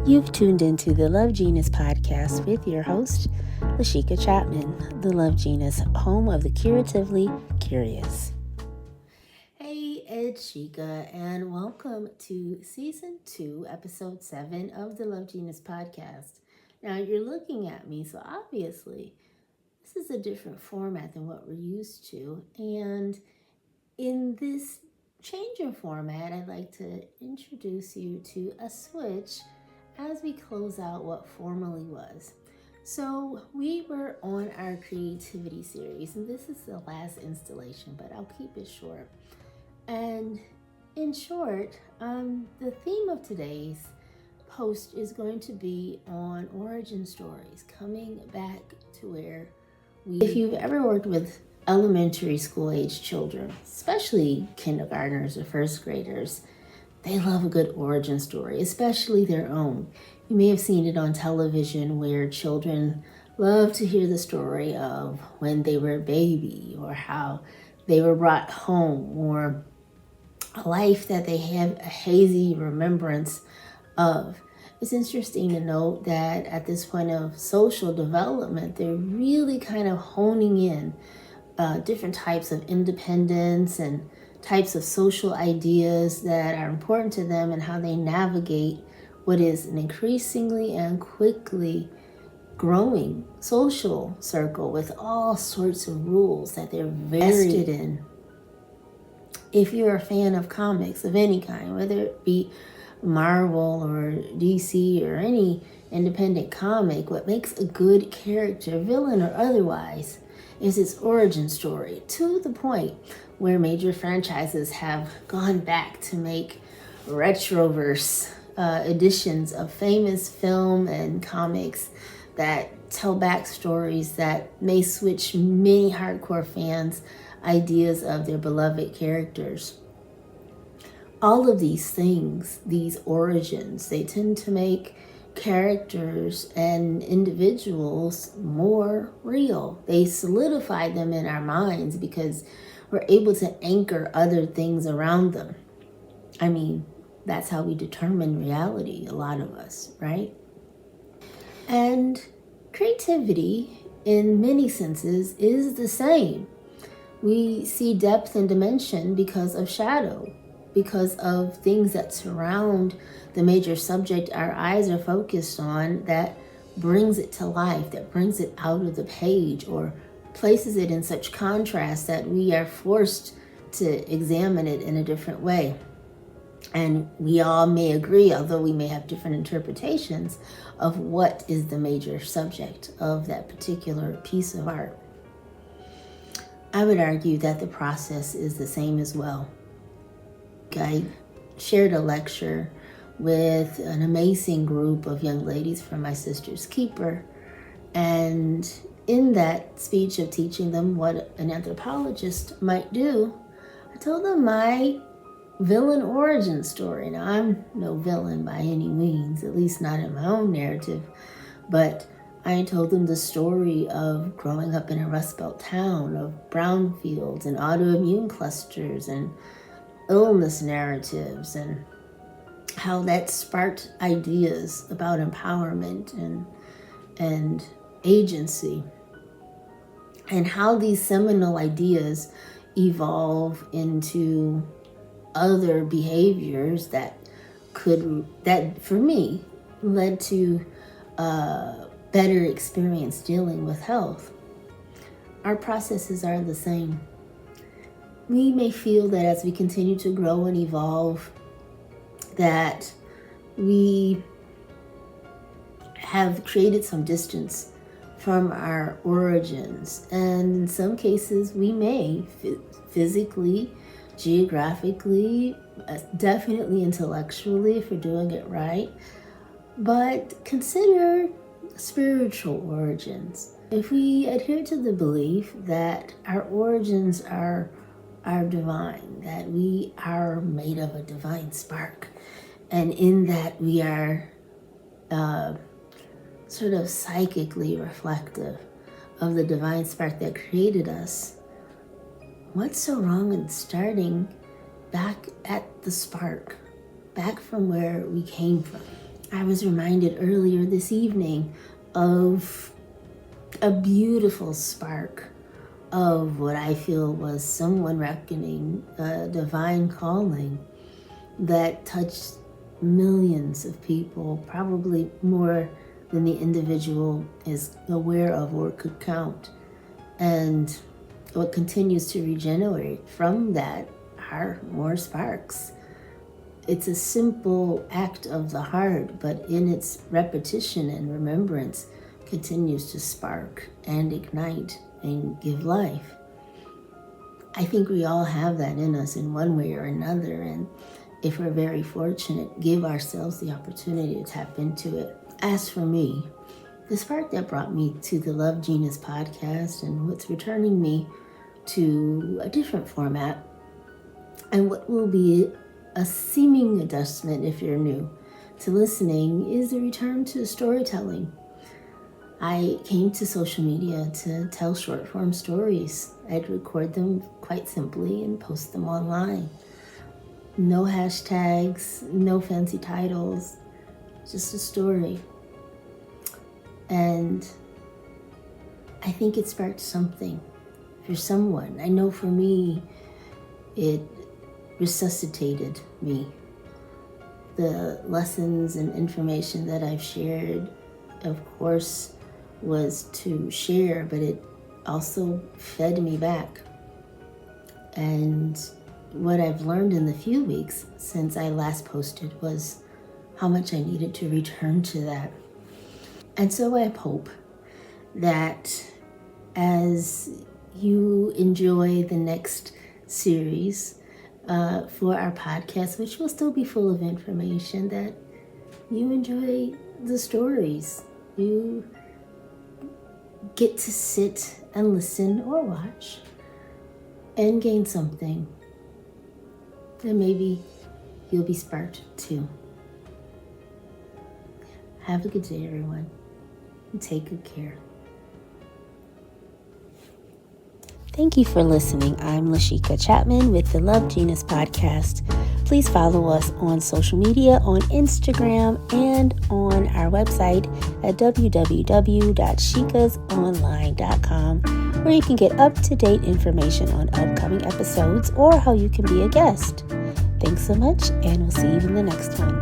You've tuned into the Love Genus Podcast with your host, Lashika Chapman, the Love Genus, home of the curatively curious. Hey, it's Shika, and welcome to Season 2, Episode 7 of the Love Genus Podcast. Now, you're looking at me, so obviously, this is a different format than what we're used to, and in this change in format, I'd like to introduce you to a switch as we close out what formerly was. So we were on our creativity series, and this is the last installation, but I'll keep it short. And in short, the theme of today's post is going to be on origin stories, coming back to where if you've ever worked with elementary school age children, especially kindergartners or first graders, they love a good origin story, especially their own. You may have seen it on television where children love to hear the story of when they were a baby or how they were brought home or a life that they have a hazy remembrance of. It's interesting to note that at this point of social development, they're really kind of honing in different types of independence and types of social ideas that are important to them and how they navigate what is an increasingly and quickly growing social circle with all sorts of rules that they're vested in. If you're a fan of comics of any kind, whether it be Marvel or DC or any independent comic, what makes a good character, villain or otherwise, is its origin story, to the point where major franchises have gone back to make retroverse editions of famous film and comics that tell backstories that may switch many hardcore fans' ideas of their beloved characters. All of these things, these origins, they tend to make characters and individuals more real. They solidify them in our minds because we're able to anchor other things around them. I mean, that's how we determine reality, a lot of us, right? And creativity, in many senses, is the same. We see depth and dimension because of shadow, because of things that surround the major subject our eyes are focused on, that brings it to life, that brings it out of the page or places it in such contrast that we are forced to examine it in a different way. And we all may agree, although we may have different interpretations of what is the major subject of that particular piece of art. I would argue that the process is the same as well. I shared a lecture with an amazing group of young ladies from my sister's keeper, and in that speech of teaching them what an anthropologist might do, I told them my villain origin story. Now, I'm no villain by any means, at least not in my own narrative, but I told them the story of growing up in a Rust Belt town, of brownfields and autoimmune clusters and illness narratives, and how that sparked ideas about empowerment and agency, and how these seminal ideas evolve into other behaviors that for me led to better experience dealing with health. Our processes are the same. We may feel that as we continue to grow and evolve, that we have created some distance from our origins. And in some cases, we may physically, geographically, definitely intellectually if we're doing it right. But consider spiritual origins. If we adhere to the belief that our origins are divine, that we are made of a divine spark, and in that we are sort of psychically reflective of the divine spark that created us, what's so wrong in starting back at the spark, back from where we came from? I was reminded earlier this evening of a beautiful spark of what I feel was someone reckoning a divine calling that touched millions of people, probably more than the individual is aware of or could count. And what continues to regenerate from that are more sparks. It's a simple act of the heart, but in its repetition and remembrance continues to spark and ignite and give life. I think we all have that in us in one way or another, and if we're very fortunate, give ourselves the opportunity to tap into it. As for me, the spark that brought me to the Love Genus Podcast and what's returning me to a different format and what will be a seeming adjustment if you're new to listening is the return to storytelling. I came to social media to tell short form stories. I'd record them quite simply and post them online. No hashtags, no fancy titles, just a story. And I think it sparked something for someone. I know for me, it resuscitated me. The lessons and information that I've shared, of course, was to share, but it also fed me back. And what I've learned in the few weeks since I last posted was how much I needed to return to that. And so I hope that as you enjoy the next series for our podcast, which will still be full of information, that you enjoy the stories. You get to sit and listen or watch and gain something. And maybe you'll be sparked too. Have a good day, everyone. And take good care. Thank you for listening. I'm Lashika Chapman with the Love Genus Podcast. Please follow us on social media, on Instagram, and on our website at www.shikasonline.com, where you can get up-to-date information on upcoming episodes or how you can be a guest. Thanks so much, and we'll see you in the next one.